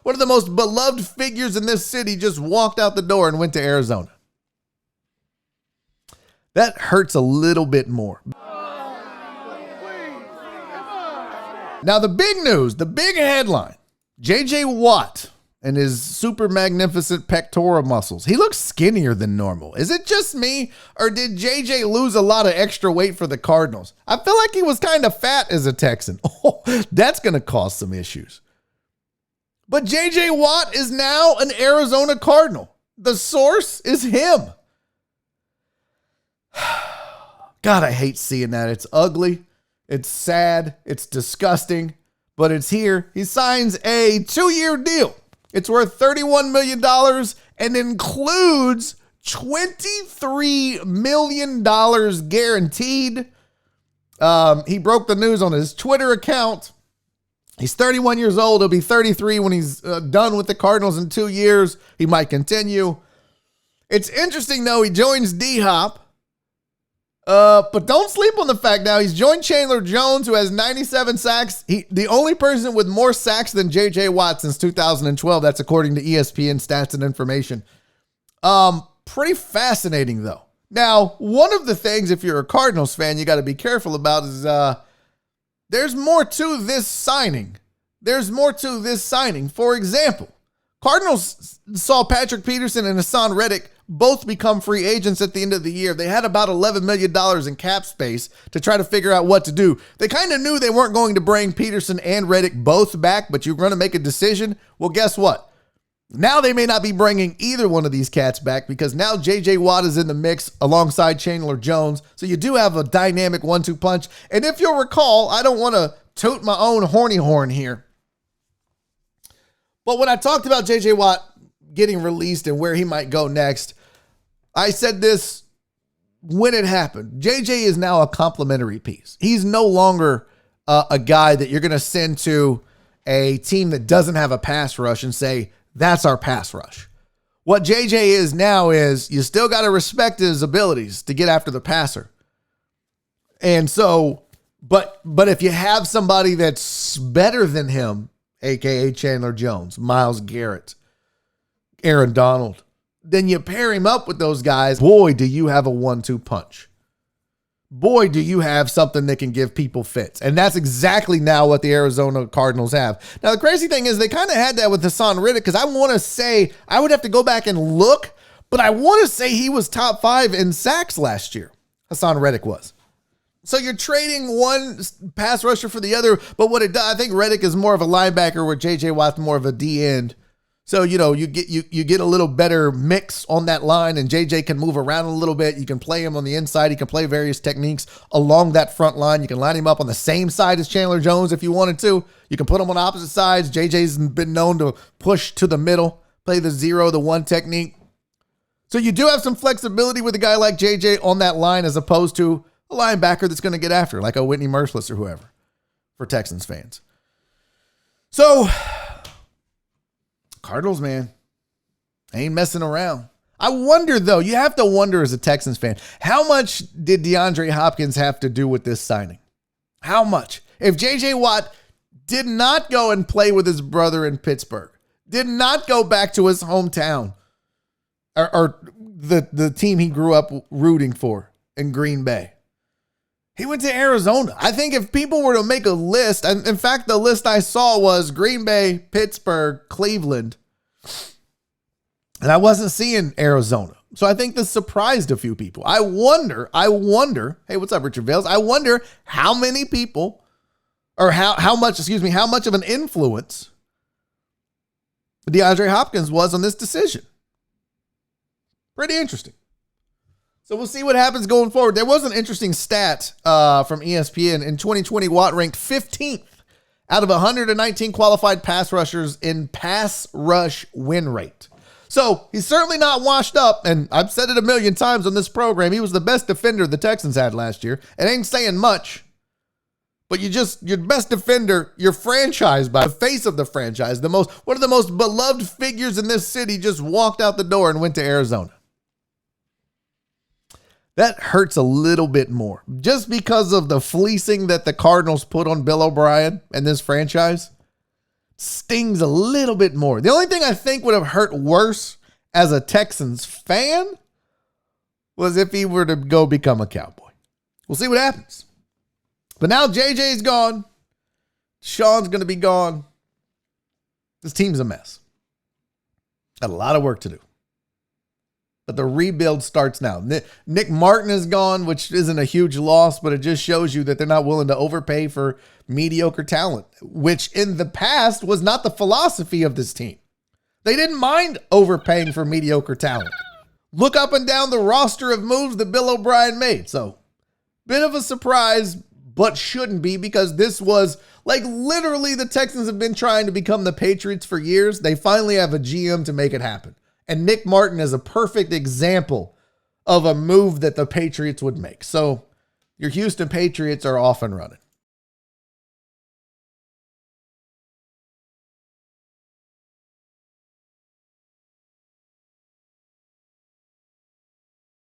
One of the most beloved figures in this city just walked out the door and went to Arizona. That hurts a little bit more. Now, the big news, the big headline, J.J. Watt and his super magnificent pectoral muscles. He looks skinnier than normal. Is it just me, or did J.J. lose a lot of extra weight for the Cardinals? I feel like he was kind of fat as a Texan. Oh, that's going to cause some issues. But J.J. Watt is now an Arizona Cardinal. The source is him. God, I hate seeing that. It's ugly. It's sad. It's disgusting. But it's here. He signs a 2-year deal. It's worth $31 million and includes $23 million guaranteed. He broke the news on his Twitter account. He's 31 years old. He'll be 33 when he's done with the Cardinals in 2 years. He might continue. It's interesting, though. He joins D-Hop. But don't sleep on the fact now he's joined Chandler Jones, who has 97 sacks. The only person with more sacks than J.J. Watt since 2012. That's according to ESPN stats and information. Pretty fascinating, though. Now, one of the things, if you're a Cardinals fan, you got to be careful about is there's more to this signing. For example, Cardinals saw Patrick Peterson and Hassan Reddick both become free agents at the end of the year. They had about $11 million in cap space to try to figure out what to do. They kind of knew they weren't going to bring Peterson and Reddick both back, but you're going to make a decision. Well, guess what? Now they may not be bringing either one of these cats back because now J.J. Watt is in the mix alongside Chandler Jones. So you do have a dynamic 1-2 punch. And if you'll recall, I don't want to toot my own horny horn here, but when I talked about J.J. Watt getting released and where he might go next, I said this when it happened. JJ is now a complimentary piece. He's no longer a guy that you're going to send to a team that doesn't have a pass rush and say, that's our pass rush. What JJ is now is you still got to respect his abilities to get after the passer. And so, but if you have somebody that's better than him, aka Chandler Jones, Myles Garrett, Aaron Donald, then you pair him up with those guys. Boy, do you have a 1-2 punch. Boy, do you have something that can give people fits. And that's exactly now what the Arizona Cardinals have. Now, the crazy thing is they kind of had that with Hassan Reddick because I want to say, I would have to go back and look, but I want to say he was top 5 in sacks last year. Hassan Reddick was. So you're trading one pass rusher for the other, but what it does, I think Reddick is more of a linebacker where J.J. Watt's more of a D end. So, you know, you get a little better mix on that line, and JJ can move around a little bit. You can play him on the inside. He can play various techniques along that front line. You can line him up on the same side as Chandler Jones if you wanted to. You can put him on opposite sides. JJ's been known to push to the middle, play the 0, the 1 technique. So you do have some flexibility with a guy like JJ on that line as opposed to a linebacker that's going to get after, like a Whitney Merciless or whoever, for Texans fans. So Cardinals, man, ain't messing around. I wonder, though, you have to wonder as a Texans fan, how much did DeAndre Hopkins have to do with this signing? How much? If J.J. Watt did not go and play with his brother in Pittsburgh, did not go back to his hometown or the team he grew up rooting for in Green Bay, he went to Arizona. I think if people were to make a list, and in fact, the list I saw was Green Bay, Pittsburgh, Cleveland, and I wasn't seeing Arizona. So I think this surprised a few people. I wonder, hey, what's up, Richard Vales? I wonder how many people, or how much of an influence DeAndre Hopkins was on this decision. Pretty interesting. So we'll see what happens going forward. There was an interesting stat from ESPN. In 2020, Watt ranked 15th out of 119 qualified pass rushers in pass rush win rate. So he's certainly not washed up, and I've said it a million times on this program. He was the best defender the Texans had last year. It ain't saying much, but your best defender, your franchise, by the face of the franchise, one of the most beloved figures in this city just walked out the door and went to Arizona. That hurts a little bit more just because of the fleecing that the Cardinals put on Bill O'Brien and this franchise. stings a little bit more. The only thing I think would have hurt worse as a Texans fan was if he were to go become a Cowboy. We'll see what happens. But now JJ's gone. Sean's going to be gone. This team's a mess. Got a lot of work to do. But the rebuild starts now. Nick Martin is gone, which isn't a huge loss, but it just shows you that they're not willing to overpay for mediocre talent, which in the past was not the philosophy of this team. They didn't mind overpaying for mediocre talent. Look up and down the roster of moves that Bill O'Brien made. So, bit of a surprise, but shouldn't be, because this was like literally the Texans have been trying to become the Patriots for years. They finally have a GM to make it happen. And Nick Martin is a perfect example of a move that the Patriots would make. So your Houston Patriots are off and running.